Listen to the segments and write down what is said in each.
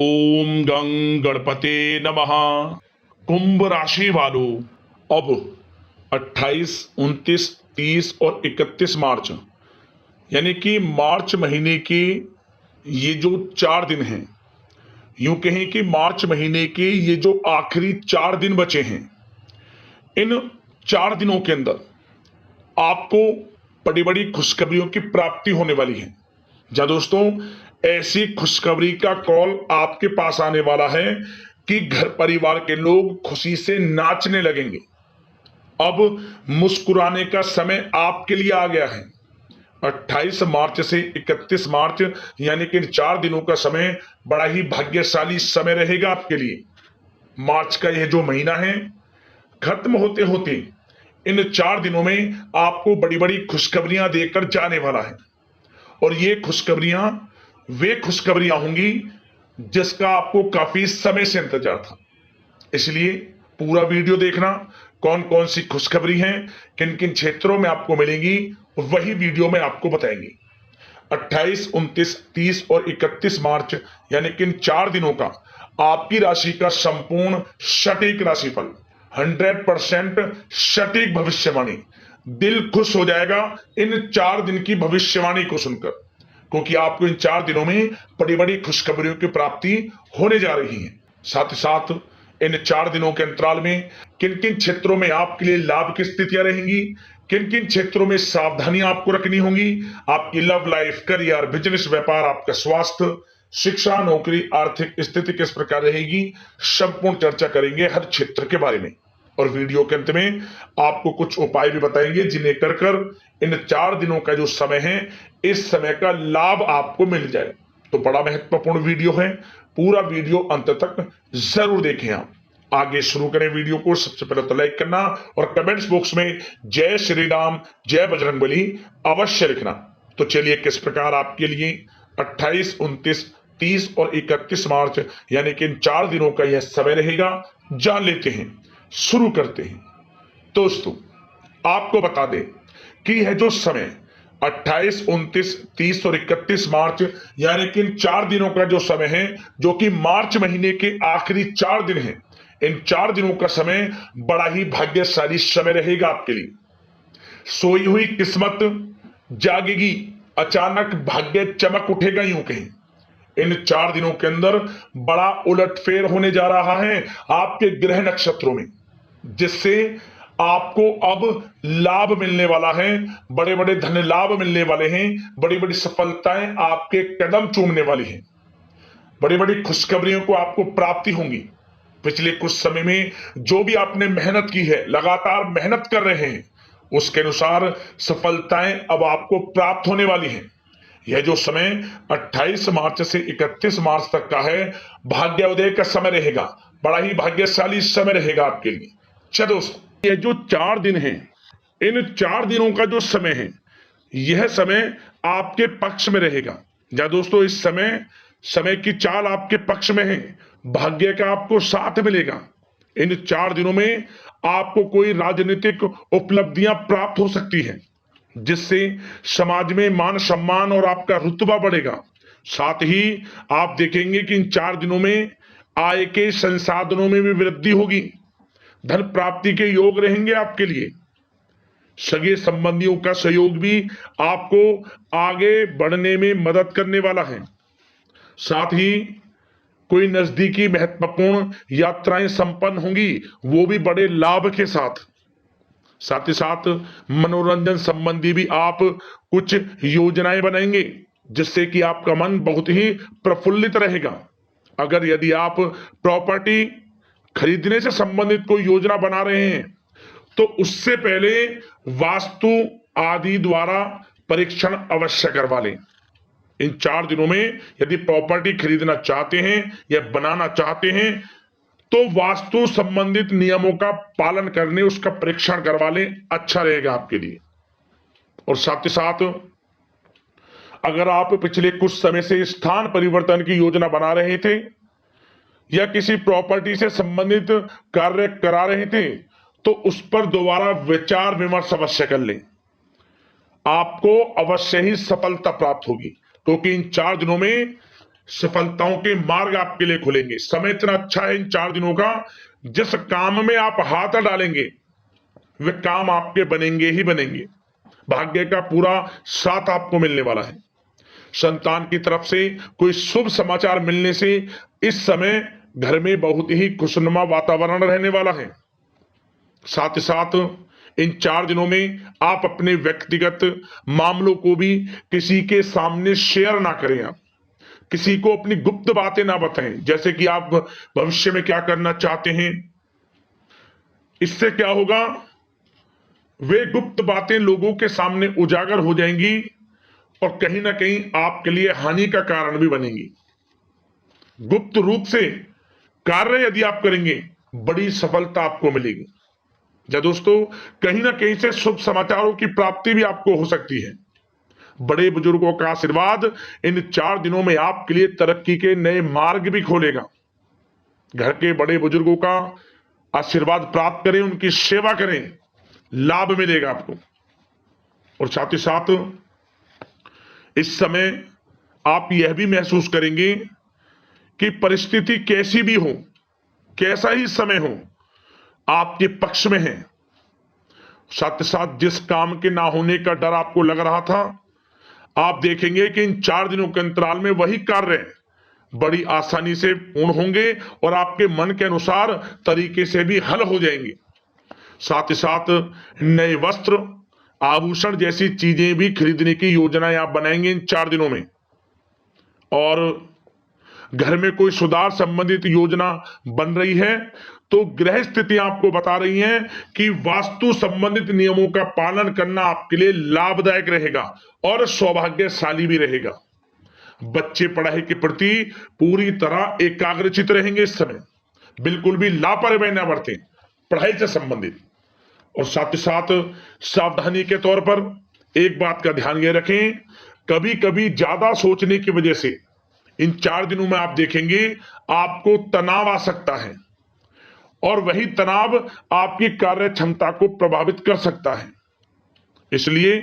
ओम गं गणपते नमः। कुंभ राशि वालों, अब 28, 29, 30 और 31 मार्च यानी कि मार्च महीने के ये जो 4 दिन हैं, यूं कहें कि मार्च महीने के ये जो आखिरी 4 दिन बचे हैं, इन 4 दिनों के अंदर आपको बड़ी बड़ी खुशखबरियों की प्राप्ति होने वाली है। जा दोस्तों, ऐसी खुशखबरी का कॉल आपके पास आने वाला है कि घर परिवार के लोग खुशी से नाचने लगेंगे। अब मुस्कुराने का समय आपके लिए आ गया है। 28 मार्च से 31 मार्च यानी कि इन 4 दिनों का समय बड़ा ही भाग्यशाली समय रहेगा आपके लिए। मार्च का यह जो महीना है, खत्म होते होते इन 4 दिनों में आपको बड़ी बड़ी खुशखबरियां देकर जाने वाला है। और ये खुशखबरियां वे खुशखबरियां होंगी जिसका आपको काफी समय से इंतजार था। इसलिए पूरा वीडियो देखना, कौन कौन सी खुशखबरी हैं, किन किन क्षेत्रों में आपको मिलेंगी, वही वीडियो में आपको बताएंगे। 28, 29, 30 और 31 मार्च यानी कि इन 4 दिनों का आपकी राशि का संपूर्ण सटीक राशिफल, 100% सटीक भविष्यवाणी। दिल खुश हो जाएगा इन 4 दिन की भविष्यवाणी को सुनकर, क्योंकि आपको इन 4 दिनों में बड़ी बड़ी खुशखबरियों की प्राप्ति होने जा रही है। साथ ही साथ इन 4 दिनों के अंतराल में किन किन क्षेत्रों में आपके लिए लाभ की स्थितियां रहेंगी, किन किन क्षेत्रों में सावधानियां आपको रखनी होंगी, आपकी लव लाइफ, करियर, बिजनेस, व्यापार, आपका स्वास्थ्य, शिक्षा, नौकरी, आर्थिक स्थिति किस प्रकार रहेगी, संपूर्ण चर्चा करेंगे हर क्षेत्र के बारे में। और वीडियो के अंत में आपको कुछ उपाय भी बताएंगे जिन्हें कर कर इन 4 दिनों का जो समय है, इस समय का लाभ आपको मिल जाए। तो बड़ा महत्वपूर्ण वीडियो है, पूरा वीडियो अंत तक जरूर देखें। आप आगे शुरू करें वीडियो को। सबसे पहले तो लाइक करना और कमेंट्स बॉक्स में जय श्री राम, जय बजरंगबली अवश्य लिखना। तो चलिए किस प्रकार आपके लिए 28, 29, 30 और 31 मार्च यानी कि इन 4 दिनों का यह समय रहेगा, जान लेते हैं। शुरू करते हैं। दोस्तों, आपको बता दें कि यह जो समय 28, 29, 30 और 31 मार्च यानी कि इन 4 दिनों का जो समय है, जो कि मार्च महीने के आखिरी 4 दिन हैं, इन 4 दिनों का समय बड़ा ही भाग्यशाली समय रहेगा आपके लिए। सोई हुई किस्मत जागेगी, अचानक भाग्य चमक उठेगा, यूं कहें। इन 4 दिनों के अंदर बड़ा उलटफेर होने जा रहा है आपके ग्रह नक्षत्रों में, जिससे आपको अब लाभ मिलने वाला है, बड़े बड़े धन लाभ मिलने वाले हैं, बड़ी बड़ी सफलताएं आपके कदम चूमने वाली हैं, बड़ी बड़ी खुशखबरियों को आपको प्राप्ति होंगी। पिछले कुछ समय में जो भी आपने मेहनत की है, लगातार मेहनत कर रहे हैं, उसके अनुसार सफलताएं अब आपको प्राप्त होने वाली हैं। यह जो समय 28 मार्च से 31 मार्च तक का है, भाग्योदय का समय रहेगा, बड़ा ही भाग्यशाली समय रहेगा आपके लिए। चलो दोस्तों, ये जो 4 दिन हैं, इन 4 दिनों का जो समय है, यह समय आपके पक्ष में रहेगा। या दोस्तों, इस समय की चाल आपके पक्ष में है, भाग्य का आपको साथ मिलेगा। इन 4 दिनों में आपको कोई राजनीतिक उपलब्धियां प्राप्त हो सकती हैं, जिससे समाज में मान सम्मान और आपका रुतबा बढ़ेगा। साथ ही आप देखेंगे कि इन 4 दिनों में आय के संसाधनों में भी वृद्धि होगी, धन प्राप्ति के योग रहेंगे आपके लिए। सगे संबंधियों का सहयोग भी आपको आगे बढ़ने में मदद करने वाला है। साथ ही कोई नजदीकी महत्वपूर्ण यात्राएं संपन्न होंगी, वो भी बड़े लाभ के साथ। साथ ही साथ मनोरंजन संबंधी भी आप कुछ योजनाएं बनाएंगे, जिससे कि आपका मन बहुत ही प्रफुल्लित रहेगा। अगर यदि आप प्रॉपर्टी खरीदने से संबंधित कोई योजना बना रहे हैं, तो उससे पहले वास्तु आदि द्वारा परीक्षण अवश्य करवा लें। इन 4 दिनों में यदि प्रॉपर्टी खरीदना चाहते हैं या बनाना चाहते हैं, तो वास्तु संबंधित नियमों का पालन करने उसका परीक्षण करवा लें, अच्छा रहेगा आपके लिए। और साथ ही साथ अगर आप पिछले कुछ समय से स्थान परिवर्तन की योजना बना रहे थे या किसी प्रॉपर्टी से संबंधित कार्य करा रहे थे, तो उस पर दोबारा विचार विमर्श अवश्य कर लें, आपको अवश्य ही सफलता प्राप्त होगी। क्योंकि इन 4 दिनों में सफलताओं के मार्ग आपके लिए खुलेंगे। समय इतना अच्छा है इन 4 दिनों का, जिस काम में आप हाथ डालेंगे वे काम आपके बनेंगे ही बनेंगे। भाग्य का पूरा साथ आपको मिलने वाला है। संतान की तरफ से कोई शुभ समाचार मिलने से इस समय घर में बहुत ही खुशनुमा वातावरण रहने वाला है। साथ ही साथ इन 4 दिनों में आप अपने व्यक्तिगत मामलों को भी किसी के सामने शेयर ना करें। आप किसी को अपनी गुप्त बातें ना बताएं, जैसे कि आप भविष्य में क्या करना चाहते हैं। इससे क्या होगा, वे गुप्त बातें लोगों के सामने उजागर हो जाएंगी और कहीं ना कहीं आपके लिए हानि का कारण भी बनेंगी। गुप्त रूप से कार्य यदि आप करेंगे बड़ी सफलता आपको मिलेगी। या दोस्तों, कहीं ना कहीं से शुभ समाचारों की प्राप्ति भी आपको हो सकती है। बड़े बुजुर्गों का आशीर्वाद इन 4 दिनों में आपके लिए तरक्की के नए मार्ग भी खोलेगा। घर के बड़े बुजुर्गों का आशीर्वाद प्राप्त करें, उनकी सेवा करें, लाभ मिलेगा आपको। और साथ ही साथ इस समय आप यह भी महसूस करेंगे कि परिस्थिति कैसी भी हो, कैसा ही समय हो, आपके पक्ष में है। साथ ही साथ जिस काम के ना होने का डर आपको लग रहा था, आप देखेंगे कि इन 4 दिनों के अंतराल में वही कार्य बड़ी आसानी से पूर्ण होंगे और आपके मन के अनुसार तरीके से भी हल हो जाएंगे। साथ ही साथ नए वस्त्र, आभूषण जैसी चीजें भी खरीदने की योजनाएं आप बनाएंगे इन 4 दिनों में। और घर में कोई सुधार संबंधित योजना बन रही है तो ग्रह स्थिति आपको बता रही है कि वास्तु संबंधित नियमों का पालन करना आपके लिए लाभदायक रहेगा और सौभाग्यशाली भी रहेगा। बच्चे पढ़ाई के प्रति पूरी तरह एकाग्रचित रहेंगे इस समय, बिल्कुल भी लापरवाही ना बरतें पढ़ाई से संबंधित। और साथ ही साथ सावधानी के तौर पर एक बात का ध्यान ये रखें, कभी कभी ज्यादा सोचने की वजह से इन 4 दिनों में आप देखेंगे आपको तनाव आ सकता है और वही तनाव आपकी कार्य क्षमता को प्रभावित कर सकता है। इसलिए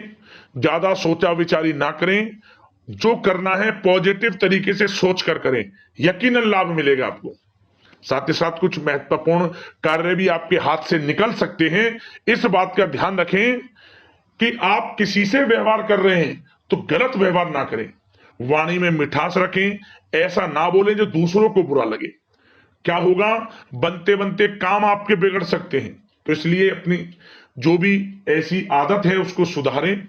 ज्यादा सोचा विचारी ना करें, जो करना है पॉजिटिव तरीके से सोच कर करें, यकीनन लाभ मिलेगा आपको। साथ ही साथ कुछ महत्वपूर्ण कार्य भी आपके हाथ से निकल सकते हैं। इस बात का ध्यान रखें कि आप किसी से व्यवहार कर रहे हैं तो गलत व्यवहार ना करें, वाणी में मिठास रखें, ऐसा ना बोलें जो दूसरों को बुरा लगे। क्या होगा, बनते बनते काम आपके बिगड़ सकते हैं। तो इसलिए अपनी जो भी ऐसी आदत है उसको सुधारें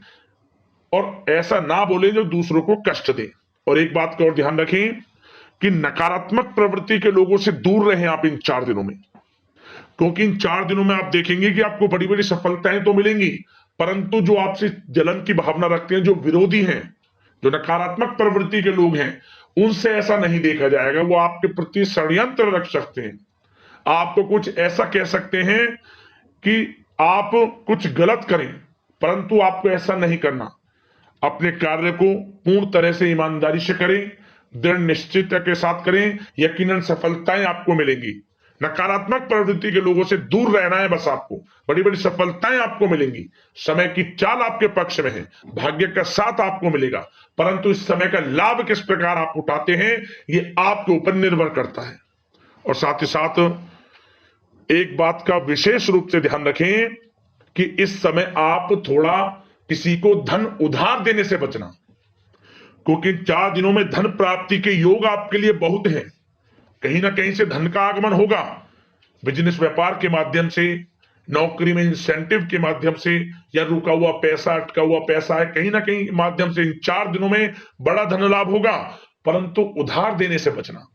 और ऐसा ना बोलें जो दूसरों को कष्ट दे। और एक बात का और ध्यान रखें कि नकारात्मक प्रवृत्ति के लोगों से दूर रहें आप इन 4 दिनों में, क्योंकि इन 4 दिनों में आप देखेंगे कि आपको बड़ी बड़ी सफलताएं तो मिलेंगी, परंतु जो आपसे जलन की भावना रखते हैं, जो विरोधी हैं, जो नकारात्मक प्रवृत्ति के लोग हैं, उनसे ऐसा नहीं देखा जाएगा। वो आपके प्रति षड्यंत्र रख सकते हैं, आपको कुछ ऐसा कह सकते हैं कि आप कुछ गलत करें, परंतु आपको ऐसा नहीं करना। अपने कार्य को पूर्ण तरह से ईमानदारी से करें, दृढ़ निश्चितता के साथ करें, यकीनन सफलताएं आपको मिलेंगी। नकारात्मक प्रवृत्ति के लोगों से दूर रहना है बस, आपको बड़ी बड़ी सफलताएं आपको मिलेंगी। समय की चाल आपके पक्ष में है, भाग्य का साथ आपको मिलेगा, परंतु इस समय का लाभ किस प्रकार आप उठाते हैं ये आपके ऊपर निर्भर करता है। और साथ ही साथ एक बात का विशेष रूप से ध्यान रखें कि इस समय आप थोड़ा किसी को धन उधार देने से बचना, क्योंकि 4 दिनों में धन प्राप्ति के योग आपके लिए बहुत हैं। कहीं ना कहीं से धन का आगमन होगा, बिजनेस व्यापार के माध्यम से, नौकरी में इंसेंटिव के माध्यम से, या रुका हुआ पैसा, अटका हुआ पैसा है, कहीं ना कहीं माध्यम से इन 4 दिनों में बड़ा धन लाभ होगा। परंतु उधार देने से बचना,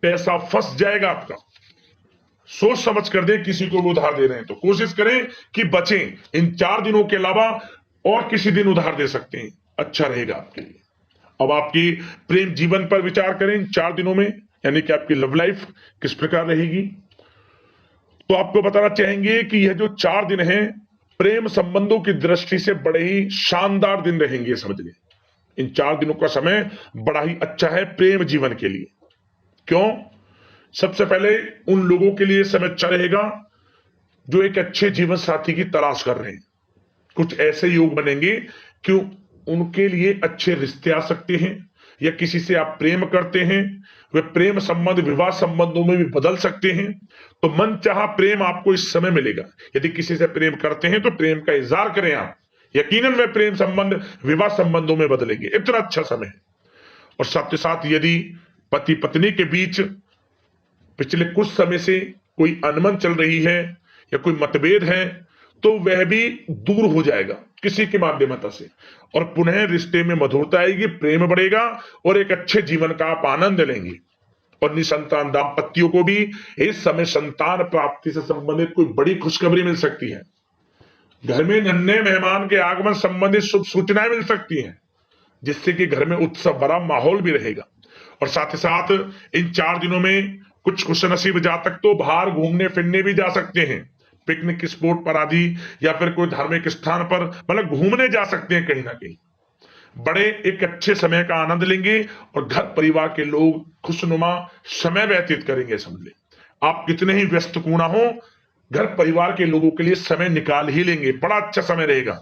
पैसा फंस जाएगा आपका। सोच समझ कर दें, किसी को भी उधार दे रहे हैं तो कोशिश करें कि बचें। इन 4 दिनों के अलावा और किसी दिन उधार दे सकते हैं, अच्छा रहेगा आपके लिए। अब आपकी प्रेम जीवन पर विचार करें इन 4 दिनों में, यानी कि आपकी लव लाइफ किस प्रकार रहेगी। तो आपको बताना चाहेंगे कि यह जो 4 दिन हैं प्रेम संबंधों की दृष्टि से बड़े ही शानदार दिन रहेंगे, समझिए। इन 4 दिनों का समय बड़ा ही अच्छा है प्रेम जीवन के लिए। क्यों? सबसे पहले उन लोगों के लिए समय अच्छा रहेगा जो एक अच्छे जीवन साथी की तलाश कर रहे हैं। कुछ ऐसे योग बनेंगे कि उनके लिए अच्छे रिश्ते आ सकते हैं, या किसी से आप प्रेम करते हैं, वे प्रेम संबंध विवाह संबंधों में भी बदल सकते हैं। तो मन चाहा प्रेम आपको इस समय मिलेगा। यदि किसी से प्रेम करते हैं तो प्रेम का इजहार करें आप, यकीनन वे प्रेम संबंध विवाह संबंधों में बदलेंगे। इतना अच्छा समय है। और साथ ही साथ यदि पति पत्नी के बीच पिछले कुछ समय से कोई अनबन चल रही है या कोई मतभेद है, तो वह भी दूर हो जाएगा किसी के माध्यमता से, और पुनः रिश्ते में मधुरता आएगी, प्रेम बढ़ेगा और एक अच्छे जीवन का आप आनंद लेंगे। और निसंतान दाम्पत्यों को भी इस समय संतान प्राप्ति से संबंधित कोई बड़ी खुशखबरी मिल सकती है। घर में नन्हे मेहमान के आगमन संबंधित शुभ सूचनाएं मिल सकती हैं, जिससे कि घर में उत्सव भरा माहौल भी रहेगा। और साथ ही साथ इन 4 दिनों में कुछ खुशनसीब जातक तो बाहर घूमने फिरने भी जा सकते हैं, पिकनिक स्पॉट पर आदि, या फिर कोई धार्मिक स्थान पर मतलब घूमने जा सकते हैं कहीं ना कहीं। बड़े एक अच्छे समय का आनंद लेंगे और घर परिवार के लोग खुशनुमा समय व्यतीत करेंगे। समझ ले, आप कितने ही व्यस्त क्यों ना हो, घर परिवार के लोगों के लिए समय निकाल ही लेंगे। बड़ा अच्छा समय रहेगा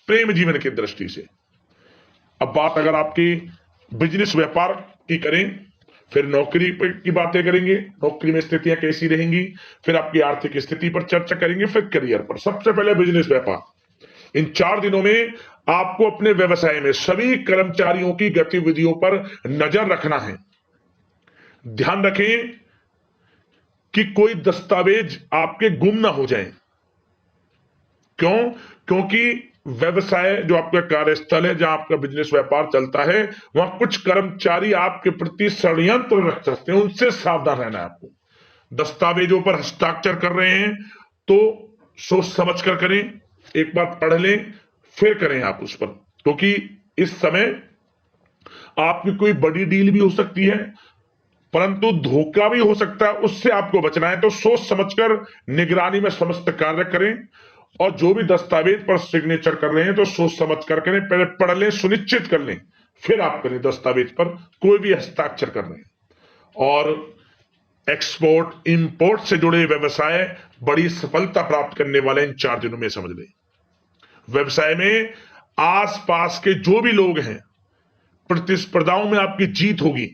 प्रेम जीवन की दृष्टि से। अब बात अगर आपकी बिजनेस व्यापार की करें, फिर नौकरी की बातें करेंगे, नौकरी में स्थितियां कैसी रहेंगी, फिर आपकी आर्थिक स्थिति पर चर्चा करेंगे, फिर करियर पर। सबसे पहले बिजनेस व्यापार। इन 4 दिनों में आपको अपने व्यवसाय में सभी कर्मचारियों की गतिविधियों पर नजर रखना है। ध्यान रखें कि कोई दस्तावेज आपके गुम ना हो जाएं। क्यों? क्योंकि व्यवसाय जो आपका कार्यस्थल है, जहां आपका बिजनेस व्यापार चलता है, वहां कुछ कर्मचारी आपके प्रति षड्यंत्र रच सकते हैं, उनसे सावधान रहना है आपको। दस्तावेजों पर हस्ताक्षर कर रहे हैं तो सोच समझ कर करें, एक बार पढ़ लें फिर करें आप उस पर, क्योंकि इस समय आपकी कोई बड़ी डील भी हो सकती है, परंतु धोखा भी हो सकता है, उससे आपको बचना है। तो सोच समझकर निगरानी में समस्त कार्य करें, और जो भी दस्तावेज पर सिग्नेचर कर रहे हैं तो सोच समझ कर करें, पहले पढ़ लें, सुनिश्चित कर लें, फिर आप करें दस्तावेज पर कोई भी हस्ताक्षर कर रहे हैं। और एक्सपोर्ट इंपोर्ट से जुड़े व्यवसाय बड़ी सफलता प्राप्त करने वाले इन 4 दिनों में। समझ लें, व्यवसाय में आसपास के जो भी लोग हैं, प्रतिस्पर्धाओं में आपकी जीत होगी,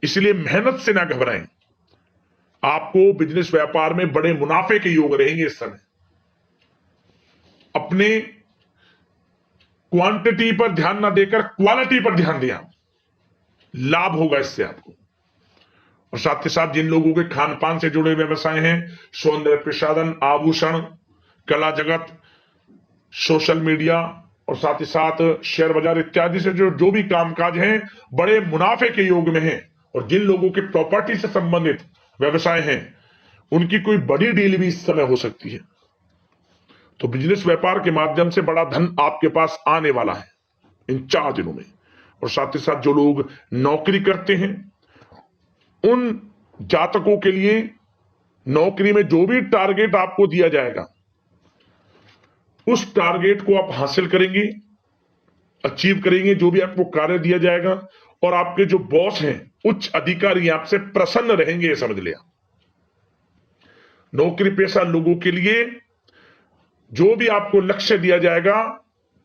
इसलिए मेहनत से ना घबराएं। आपको बिजनेस व्यापार में बड़े मुनाफे के योग रहेंगे इस समय। अपने क्वांटिटी पर ध्यान ना देकर क्वालिटी पर ध्यान दिया, लाभ होगा इससे आपको। और साथ ही साथ जिन लोगों के खान पान से जुड़े व्यवसाय हैं, सौंदर्य प्रसाधन, आभूषण, कला जगत, सोशल मीडिया और साथ ही साथ शेयर बाजार इत्यादि से जो भी कामकाज हैं, बड़े मुनाफे के योग में हैं। और जिन लोगों के प्रॉपर्टी से संबंधित व्यवसाय हैं, उनकी कोई बड़ी डील भी इस समय हो सकती है। तो बिजनेस व्यापार के माध्यम से बड़ा धन आपके पास आने वाला है इन 4 दिनों में। और साथ ही साथ जो लोग नौकरी करते हैं, उन जातकों के लिए नौकरी में जो भी टारगेट आपको दिया जाएगा, उस टारगेट को आप हासिल करेंगे, अचीव करेंगे, जो भी आपको कार्य दिया जाएगा। और आपके जो बॉस हैं, उच्च अधिकारी, आपसे प्रसन्न रहेंगे, ये समझ लिया। नौकरी पेशा लोगों के लिए जो भी आपको लक्ष्य दिया जाएगा,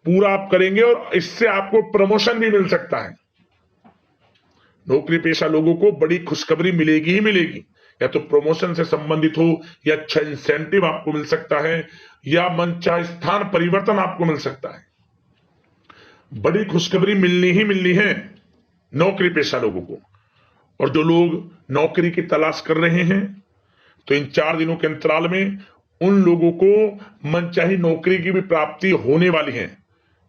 पूरा आप करेंगे और इससे आपको प्रमोशन भी मिल सकता है। नौकरी पेशा लोगों को बड़ी खुशखबरी मिलेगी ही मिलेगी, या तो प्रमोशन से संबंधित हो, या अच्छा इंसेंटिव आपको मिल सकता है, या मनचाहे स्थान परिवर्तन आपको मिल सकता है। बड़ी खुशखबरी मिलनी ही मिलनी है नौकरी पेशा लोगों को। और जो लोग नौकरी की तलाश कर रहे हैं, तो इन 4 दिनों के अंतराल में उन लोगों को मनचाही नौकरी की भी प्राप्ति होने वाली है।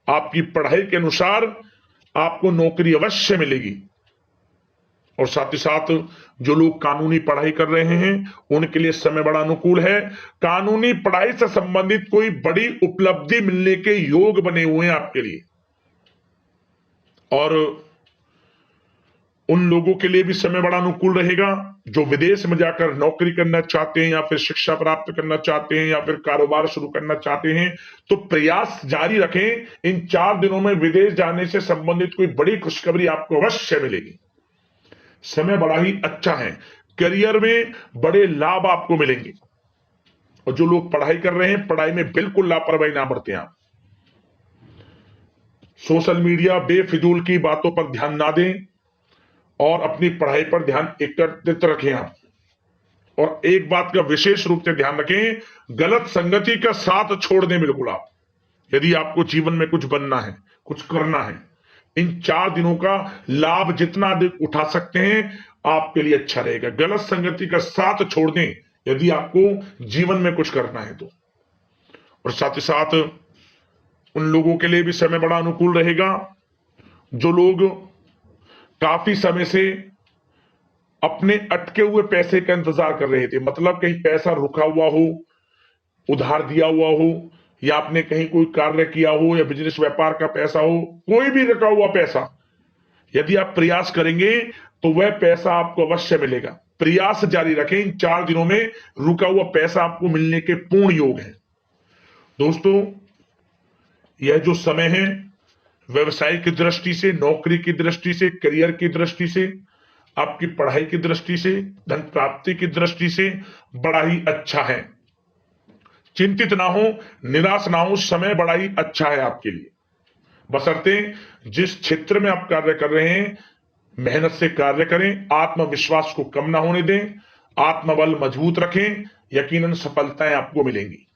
आपकी पढ़ाई के अनुसार आपको नौकरी अवश्य मिलेगी। और साथ ही साथ जो लोग कानूनी पढ़ाई कर रहे हैं, उनके लिए समय बड़ा अनुकूल है। कानूनी पढ़ाई से संबंधित कोई बड़ी उपलब्धि मिलने के योग बने हुए हैं आपके लिए। और उन लोगों के लिए भी समय बड़ा अनुकूल रहेगा जो विदेश में जाकर नौकरी करना चाहते हैं, या फिर शिक्षा प्राप्त करना चाहते हैं, या फिर कारोबार शुरू करना चाहते हैं। तो प्रयास जारी रखें। इन 4 दिनों में विदेश जाने से संबंधित कोई बड़ी खुशखबरी आपको अवश्य मिलेगी। समय बड़ा ही अच्छा है। करियर में बड़े लाभ आपको मिलेंगे। और जो लोग पढ़ाई कर रहे हैं, पढ़ाई में बिल्कुल लापरवाही ना बरतें आप। सोशल मीडिया बेफिजूल की बातों पर ध्यान ना दें। और अपनी पढ़ाई पर ध्यान एकत्रित रखें आप। और एक बात का विशेष रूप से ध्यान रखें, गलत संगति का साथ छोड़ दें बिल्कुल आप। यदि आपको जीवन में कुछ बनना है, कुछ करना है, इन 4 दिनों का लाभ जितना अधिक उठा सकते हैं आपके लिए अच्छा रहेगा। गलत संगति का साथ छोड़ दें यदि आपको जीवन में कुछ करना है तो। और साथ ही साथ उन लोगों के लिए भी समय बड़ा अनुकूल रहेगा जो लोग काफी समय से अपने अटके हुए पैसे का इंतजार कर रहे थे, मतलब कहीं पैसा रुका हुआ हो, उधार दिया हुआ हो, या आपने कहीं कोई कार्य किया हो, या बिजनेस व्यापार का पैसा हो, कोई भी रुका हुआ पैसा, यदि आप प्रयास करेंगे तो वह पैसा आपको अवश्य मिलेगा। प्रयास जारी रखें, इन 4 दिनों में रुका हुआ पैसा आपको मिलने के पूर्ण योग है। दोस्तों, यह जो समय है व्यवसाय की दृष्टि से, नौकरी की दृष्टि से, करियर की दृष्टि से, आपकी पढ़ाई की दृष्टि से, धन प्राप्ति की दृष्टि से बड़ा ही अच्छा है। चिंतित ना हो, निराश ना हो, समय बड़ा ही अच्छा है आपके लिए। बशर्ते जिस क्षेत्र में आप कार्य कर रहे हैं मेहनत से कार्य करें, आत्मविश्वास को कम ना होने दें, आत्मबल मजबूत रखें, यकीनन सफलताएं आपको मिलेंगी।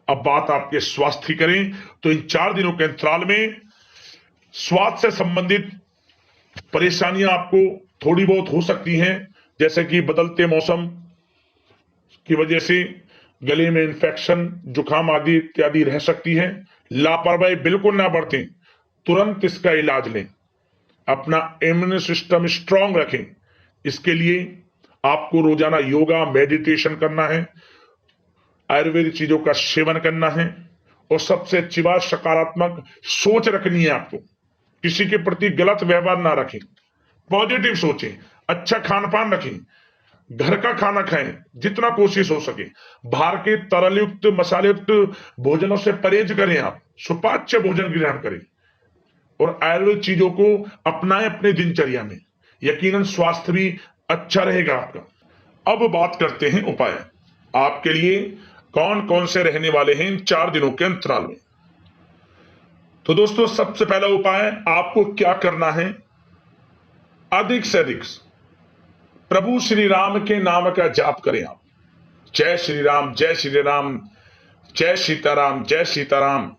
अब बात आपके स्वास्थ्य की करें तो इन 4 दिनों के अंतराल में स्वास्थ्य से संबंधित परेशानियां आपको थोड़ी बहुत हो सकती हैं, जैसे कि बदलते मौसम की वजह से गले में इंफेक्शन, जुकाम आदि इत्यादि रह सकती है। लापरवाही बिल्कुल ना बरतें, तुरंत इसका इलाज लें, अपना इम्यून सिस्टम स्ट्रांग रखें। इसके लिए आपको रोजाना योगा, मेडिटेशन करना है, आयुर्वेदिक चीजों का सेवन करना है, और सबसे अच्छी बात सकारात्मक सोच रखनी है आपको। किसी के प्रति गलत व्यवहार ना रखें, पॉजिटिव सोचें, अच्छा खान पान रखें, घर का खाना खाएं जितना कोशिश हो सके, बाहर के तरलयुक्त मसालेयुक्त भोजनों से परहेज करें, आप सुपाच्य भोजन ग्रहण करें और आयुर्वेद चीजों को अपनाएं अपने दिनचर्या में, यकीनन स्वास्थ्य भी अच्छा रहेगा आपका। अब बात करते हैं उपाय आपके लिए कौन कौन से रहने वाले हैं इन 4 दिनों के अंतराल में। तो दोस्तों, सबसे पहला उपाय आपको क्या करना है, अधिक से अधिक प्रभु श्री राम के नाम का जाप करें आप। जय श्री राम, जय श्री राम, जय सीताराम, जय सीताराम।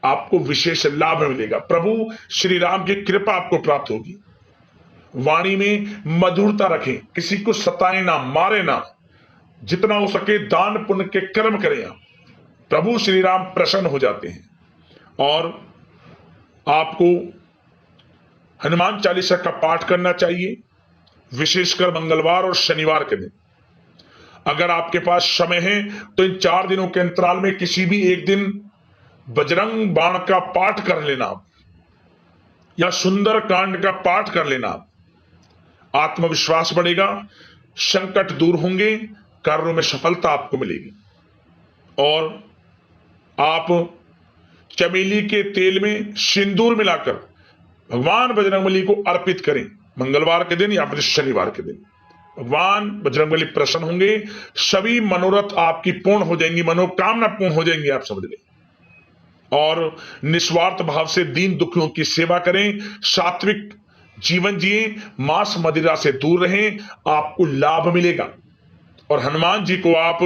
आपको विशेष लाभ मिलेगा, प्रभु श्री राम की कृपा आपको प्राप्त होगी। वाणी में मधुरता रखें, किसी को सताएं ना, मारे ना, जितना हो सके दान पुण्य के कर्म करें आप। प्रभु श्री राम प्रसन्न हो जाते हैं। और आपको हनुमान चालीसा का पाठ करना चाहिए, विशेषकर मंगलवार और शनिवार के दिन। अगर आपके पास समय है तो इन 4 दिनों के अंतराल में किसी भी एक दिन बजरंग बाण का पाठ कर लेना आप, या सुंदर कांड का पाठ कर लेना आप। आत्मविश्वास बढ़ेगा, संकट दूर होंगे, कार्यों में सफलता आपको मिलेगी। और आप चमेली के तेल में सिंदूर मिलाकर भगवान बजरंगबली को अर्पित करें, मंगलवार के दिन या फिर शनिवार के दिन। भगवान बजरंगबली प्रसन्न होंगे, सभी मनोरथ आपकी पूर्ण हो जाएंगी, मनोकामना पूर्ण हो जाएंगी, आप समझ लें। और निस्वार्थ भाव से दीन दुखियों की सेवा करें, सात्विक जीवन जिए, मांस मदिरा से दूर रहें, आपको लाभ मिलेगा। और हनुमान जी को आप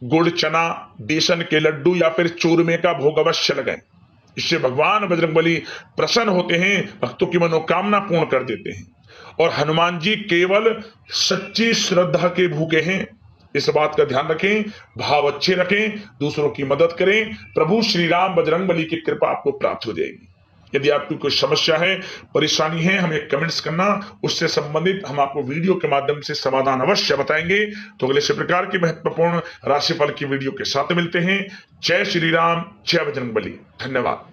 गुड़, चना, बेसन के लड्डू या फिर चूरमे का भोग अवश्य लगाएं। इससे भगवान बजरंगबली प्रसन्न होते हैं, भक्तों की मनोकामना पूर्ण कर देते हैं। और हनुमान जी केवल सच्ची श्रद्धा के भूखे हैं, इस बात का ध्यान रखें, भाव अच्छे रखें, दूसरों की मदद करें, प्रभु श्री राम बजरंगबली की कृपा आपको प्राप्त हो जाएगी। यदि आपकी कोई समस्या है, परेशानी है, हमें कमेंट्स करना, उससे संबंधित हम आपको वीडियो के माध्यम से समाधान अवश्य बताएंगे। तो अगले इसी प्रकार की महत्वपूर्ण राशिफल की वीडियो के साथ मिलते हैं। जय श्री राम, जय बजरंगबली। धन्यवाद।